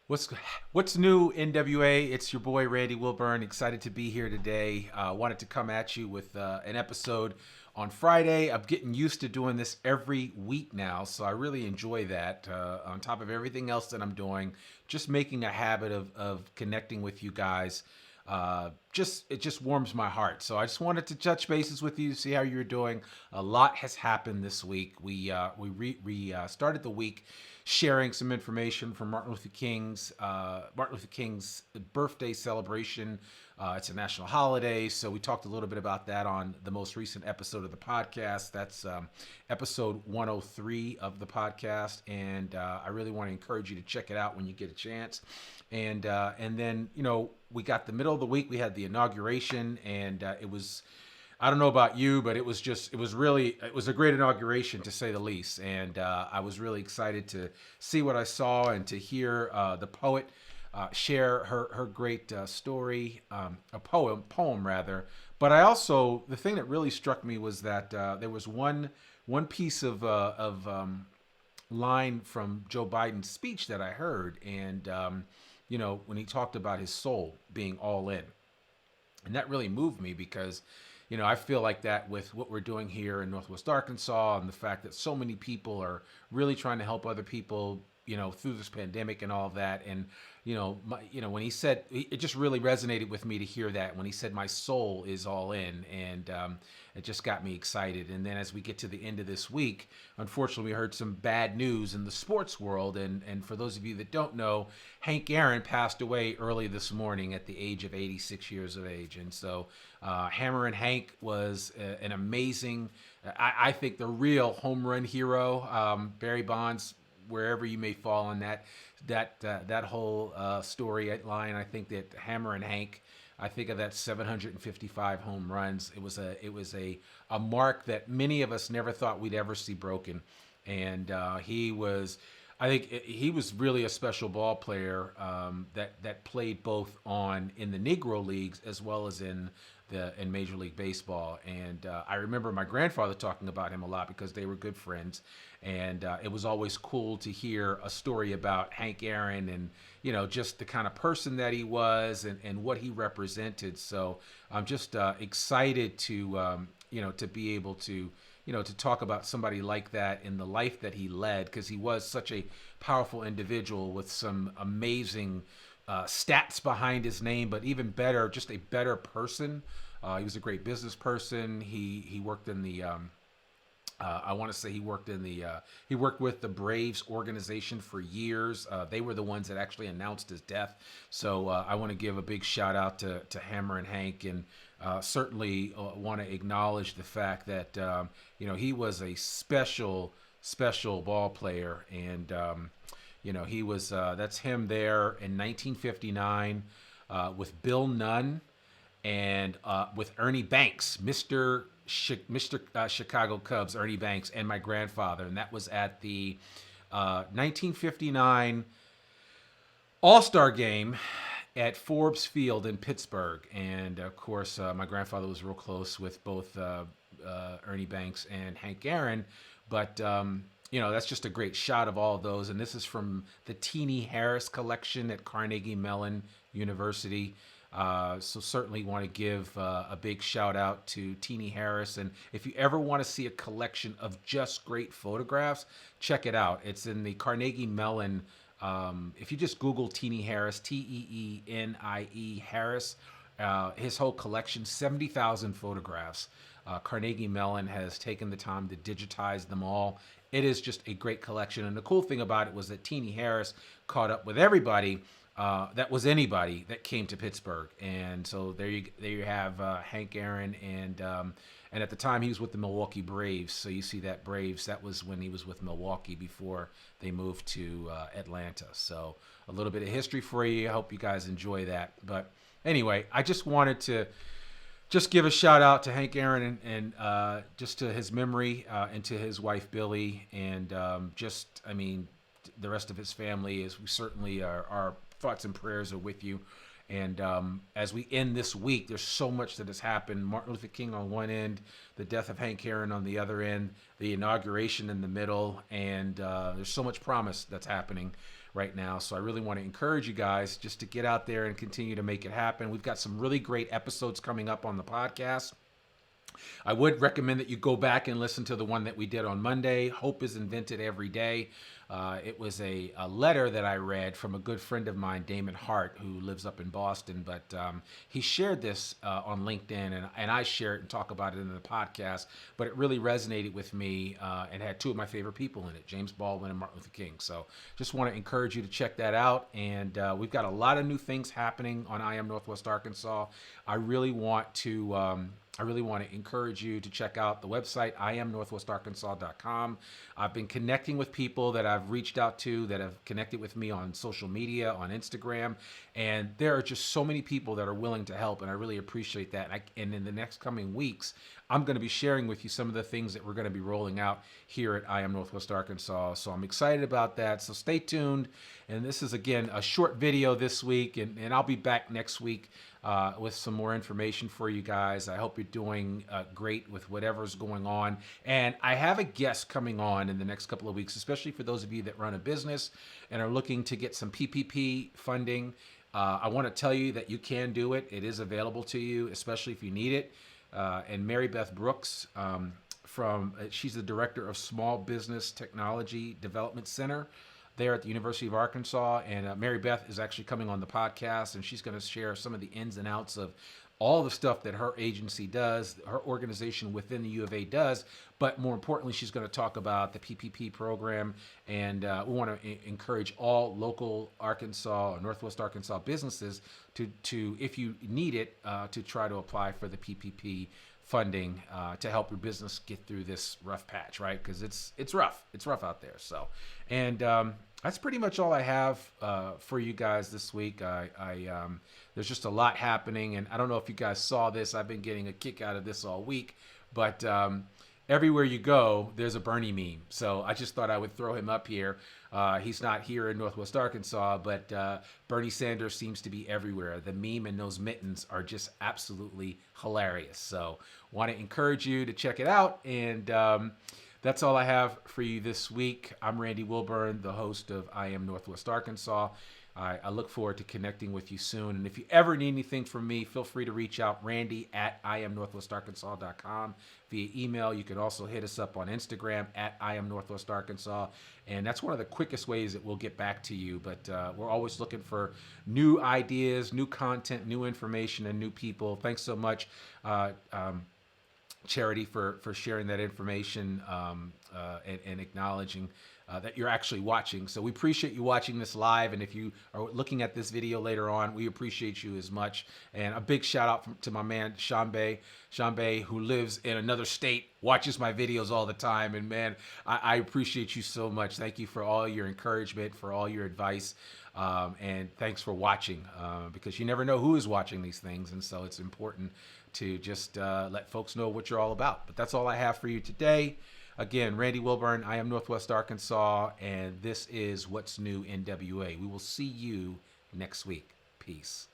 What's what's new, NWA? It's your boy Randy Wilburn. Excited to be here today. Wanted to come at you with an episode on Friday. I'm getting used to doing this every week now, so I really enjoy that. On top of everything else that I'm doing, just making a habit of connecting with you guys. Just it just warms my heart. So I just wanted to touch bases with you, see how you're doing. A lot has happened this week. We started the week sharing some information from Martin Luther King's birthday celebration. It's a national holiday, so we talked a little bit about that on the most recent episode of the podcast. That's episode 103 of the podcast, and I really want to encourage you to check it out when you get a chance. And then we got the middle of the week. We had the inauguration, and it was, I don't know about you, but it was a great inauguration to say the least. And I was really excited to see what I saw and to hear the poet share her great story, a poem rather. But the thing that really struck me was that there was one piece of line from Joe Biden's speech that I heard, and when he talked about his soul being all in. And that really moved me because, I feel like that with what we're doing here in Northwest Arkansas and the fact that so many people are really trying to help other people, through this pandemic and all of that. And, when he said, it just really resonated with me to hear that when he said, my soul is all in. And it just got me excited. And then as we get to the end of this week, unfortunately, we heard some bad news in the sports world. And for those of you that don't know, Hank Aaron passed away early this morning at the age of 86 years of age. And so Hammer and Hank was an amazing, I think the real home run hero. Barry Bonds, wherever you may fall on that whole storyline, I think that Hammer and Hank, I think of that 755 home runs. It was a mark that many of us never thought we'd ever see broken, and I think he was really a special ball player that played both in the Negro leagues as well as in Major League Baseball. And I remember my grandfather talking about him a lot because they were good friends. And it was always cool to hear a story about Hank Aaron and, just the kind of person that he was and what he represented. So I'm just excited to be able to talk about somebody like that in the life that he led, because he was such a powerful individual with some amazing stats behind his name, but even better, just a better person. He was a great business person. He worked in the I want to say he worked with the Braves organization for years. They were the ones that actually announced his death. So I want to give a big shout out to Hammer and Hank, and certainly want to acknowledge the fact that he was a special ball player. And he was that's him there in 1959 with Bill Nunn and with Ernie Banks, Mr. Chicago Cubs, Ernie Banks, and my grandfather. And that was at the 1959 All-Star game at Forbes Field in Pittsburgh. And of course, my grandfather was real close with both Ernie Banks and Hank Aaron. But that's just a great shot of all of those. And this is from the Teenie Harris collection at Carnegie Mellon University. So certainly want to give a big shout out to Teenie Harris. And if you ever want to see a collection of just great photographs, check it out. It's in the Carnegie Mellon. If you just Google Teenie Harris, Teenie Harris, his whole collection, 70,000 photographs. Carnegie Mellon has taken the time to digitize them all. It is just a great collection. And the cool thing about it was that Teenie Harris caught up with everybody that was anybody that came to Pittsburgh. And so there you have Hank Aaron, and at the time he was with the Milwaukee Braves. So you see that Braves, that was when he was with Milwaukee before they moved to Atlanta. So a little bit of history for you. I hope you guys enjoy that. But anyway, I just wanted to just give a shout out to Hank Aaron and just to his memory and to his wife Billy, and the rest of his family. As we certainly our thoughts and prayers are with you. And as we end this week, there's so much that has happened. Martin Luther King on one end, the death of Hank Aaron on the other end, the inauguration in the middle, and there's so much promise that's happening. right now. So I really want to encourage you guys just to get out there and continue to make it happen. We've got some really great episodes coming up on the podcast. I would recommend that you go back and listen to the one that we did on Monday. Hope is invented every day. It was a letter that I read from a good friend of mine, Damon Hart, who lives up in Boston. But he shared this on LinkedIn, and I share it and talk about it in the podcast. But it really resonated with me and had two of my favorite people in it, James Baldwin and Martin Luther King. So just want to encourage you to check that out. And we've got a lot of new things happening on I Am Northwest Arkansas. I really want to encourage you to check out the website, iamnorthwestarkansas.com. I've been connecting with people that I've reached out to that have connected with me on social media, on Instagram, and there are just so many people that are willing to help, and I really appreciate that. And in the next coming weeks, I'm going to be sharing with you some of the things that we're going to be rolling out here at I Am Northwest Arkansas. So I'm excited about that. So stay tuned. And this is, again, a short video this week, and I'll be back next week with some more information for you guys. I hope you're doing great with whatever's going on. And I have a guest coming on in the next couple of weeks, especially for those of you that run a business and are looking to get some PPP funding. I want to tell you that you can do it. It is available to you, especially if you need it. And Mary Beth Brooks, she's the director of Small Business Technology Development Center there at the University of Arkansas. And Mary Beth is actually coming on the podcast, and she's going to share some of the ins and outs of all the stuff that her agency does, her organization within the U of A does. But more importantly, she's going to talk about the PPP program. And we want to encourage all local Arkansas or Northwest Arkansas businesses to if you need it, to try to apply for the PPP funding to help your business get through this rough patch, right? Because it's rough. It's rough out there. So, and that's pretty much all I have for you guys this week. There's just a lot happening, and I don't know if you guys saw this. I've been getting a kick out of this all week, but everywhere you go, there's a Bernie meme. So I just thought I would throw him up here. He's not here in Northwest Arkansas, but Bernie Sanders seems to be everywhere. The meme and those mittens are just absolutely hilarious. So want to encourage you to check it out. And that's all I have for you this week. I'm Randy Wilburn, the host of I Am Northwest Arkansas. I look forward to connecting with you soon. And if you ever need anything from me, feel free to reach out, Randy at iamnorthwestarkansas.com via email. You can also hit us up on Instagram at iamnorthwestarkansas. And that's one of the quickest ways that we'll get back to you. But we're always looking for new ideas, new content, new information, and new people. Thanks so much, Charity, for sharing that information and acknowledging that you're actually watching. So we appreciate you watching this live. And if you are looking at this video later on, we appreciate you as much. And a big shout out to my man, Shambe, who lives in another state, watches my videos all the time. And man, I appreciate you so much. Thank you for all your encouragement, for all your advice. And thanks for watching, because you never know who is watching these things. And so it's important to just let folks know what you're all about. But that's all I have for you today. Again, Randy Wilburn, I Am Northwest Arkansas, and this is What's New NWA. We will see you next week. Peace.